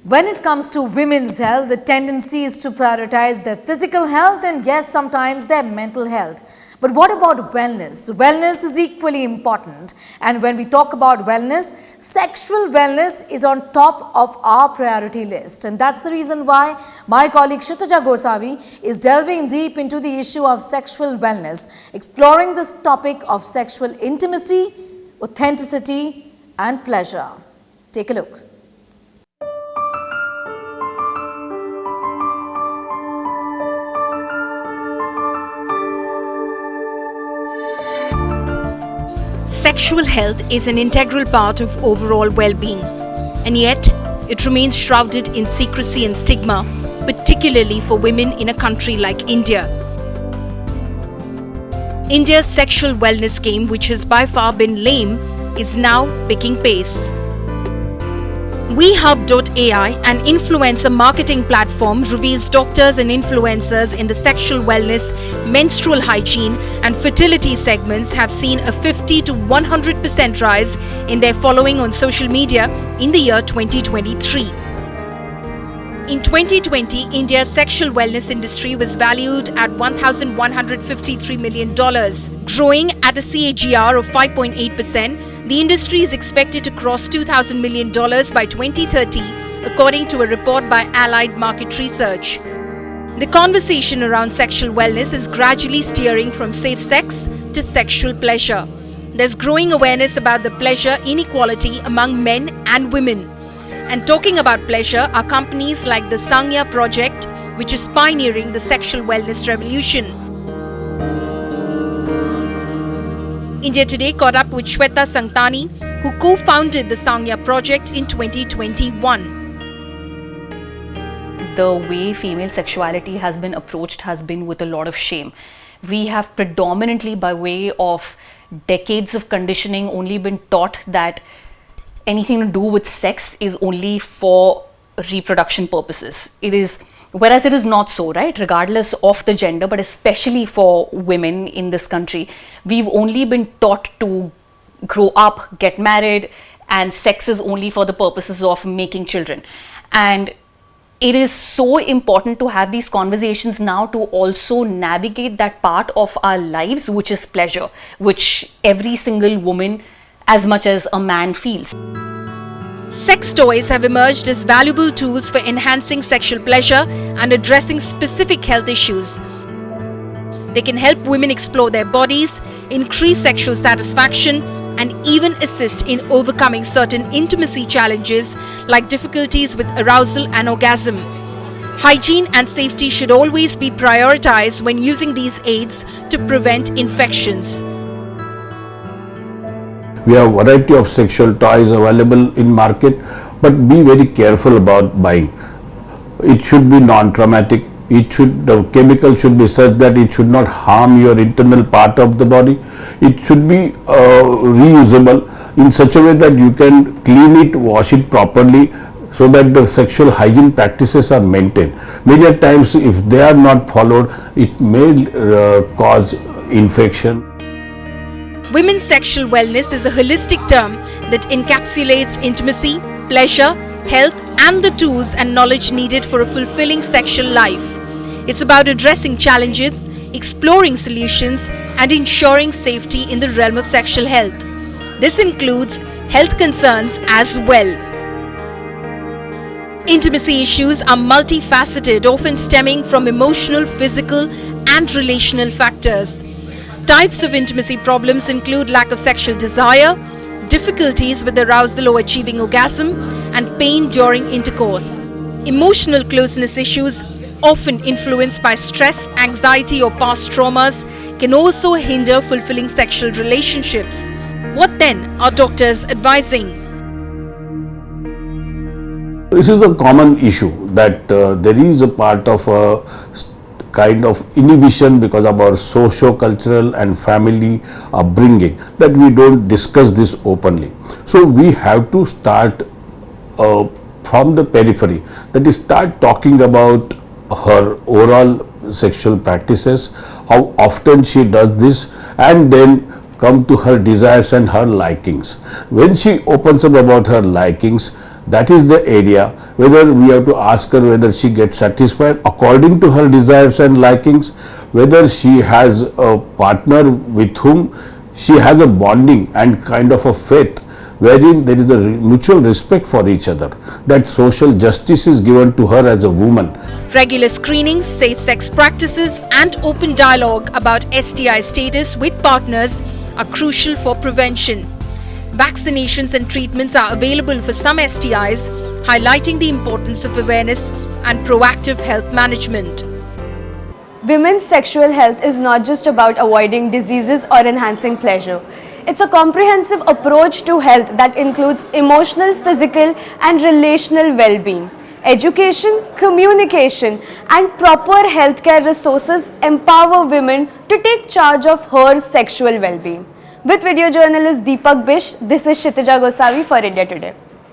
When it comes to women's health, the tendency is to prioritize their physical health and yes, sometimes their mental health. But what about wellness? Wellness is equally important. And when we talk about wellness, sexual wellness is on top of our priority list. And that's the reason why my colleague Kshitija Gosavi is delving deep into the issue of sexual wellness, exploring this topic of sexual intimacy, authenticity, and pleasure. Take a look. Sexual health is an integral part of overall well-being, and yet it remains shrouded in secrecy and stigma, particularly for women in a country like India. India's sexual wellness game, which has by far been lame, is now picking pace. WeHub.ai, an influencer marketing platform, reveals doctors and influencers in the sexual wellness, menstrual hygiene and fertility segments have seen a 50 to 100% rise in their following on social media in the year 2023. In 2020, India's sexual wellness industry was valued at $1,153 million, growing at a CAGR of 5.8%. The industry is expected to cross $2,000 million by 2030, according to a report by Allied Market Research. The conversation around sexual wellness is gradually steering from safe sex to sexual pleasure. There's growing awareness about the pleasure inequality among men and women. And talking about pleasure are companies like the Sangya Project, which is pioneering the sexual wellness revolution. India Today caught up with Shweta Sangtani, who co-founded the Sangya Project in 2021. The way female sexuality has been approached has been with a lot of shame. We have predominantly, by way of decades of conditioning, only been taught that anything to do with sex is only for reproduction purposes. Whereas it is not so, right? Regardless of the gender, but especially for women in this country, we've only been taught to grow up, get married, and sex is only for the purposes of making children. And it is so important to have these conversations now to also navigate that part of our lives, which is pleasure, which every single woman, as much as a man, feels. Sex toys have emerged as valuable tools for enhancing sexual pleasure and addressing specific health issues. They can help women explore their bodies, increase sexual satisfaction, and even assist in overcoming certain intimacy challenges like difficulties with arousal and orgasm. Hygiene and safety should always be prioritized when using these aids to prevent infections. We have a variety of sexual toys available in market, but be very careful about buying. It should be non-traumatic. The chemical should be such that it should not harm your internal part of the body. It should be reusable in such a way that you can clean it, wash it properly, so that the sexual hygiene practices are maintained. Many times, if they are not followed, it may cause infection. Women's sexual wellness is a holistic term that encapsulates intimacy, pleasure, health, and the tools and knowledge needed for a fulfilling sexual life. It's about addressing challenges, exploring solutions, and ensuring safety in the realm of sexual health. This includes health concerns as well. Intimacy issues are multifaceted, often stemming from emotional, physical, and relational factors. Types of intimacy problems include lack of sexual desire, difficulties with arousal or achieving orgasm, and pain during intercourse. Emotional closeness issues, often influenced by stress, anxiety, or past traumas, can also hinder fulfilling sexual relationships. What then are doctors advising? This is a common issue that there is a part of a kind of inhibition because of our socio-cultural and family upbringing that we don't discuss this openly. So we have to start from the periphery, that is, start talking about her overall sexual practices, how often she does this, and then come to her desires and her likings. When she opens up about her likings, That is the area whether we have to ask her whether she gets satisfied according to her desires and likings, whether she has a partner with whom she has a bonding and kind of a faith wherein there is a mutual respect for each other, that social justice is given to her as a woman. Regular screenings, safe sex practices, and open dialogue about STI status with partners are crucial for prevention. Vaccinations and treatments are available for some STIs, highlighting the importance of awareness and proactive health management. Women's sexual health is not just about avoiding diseases or enhancing pleasure. It's a comprehensive approach to health that includes emotional, physical, and relational well-being. Education, communication, and proper healthcare resources empower women to take charge of her sexual well-being. With video journalist Deepak Bish, this is Kshitija Gosavi for India Today.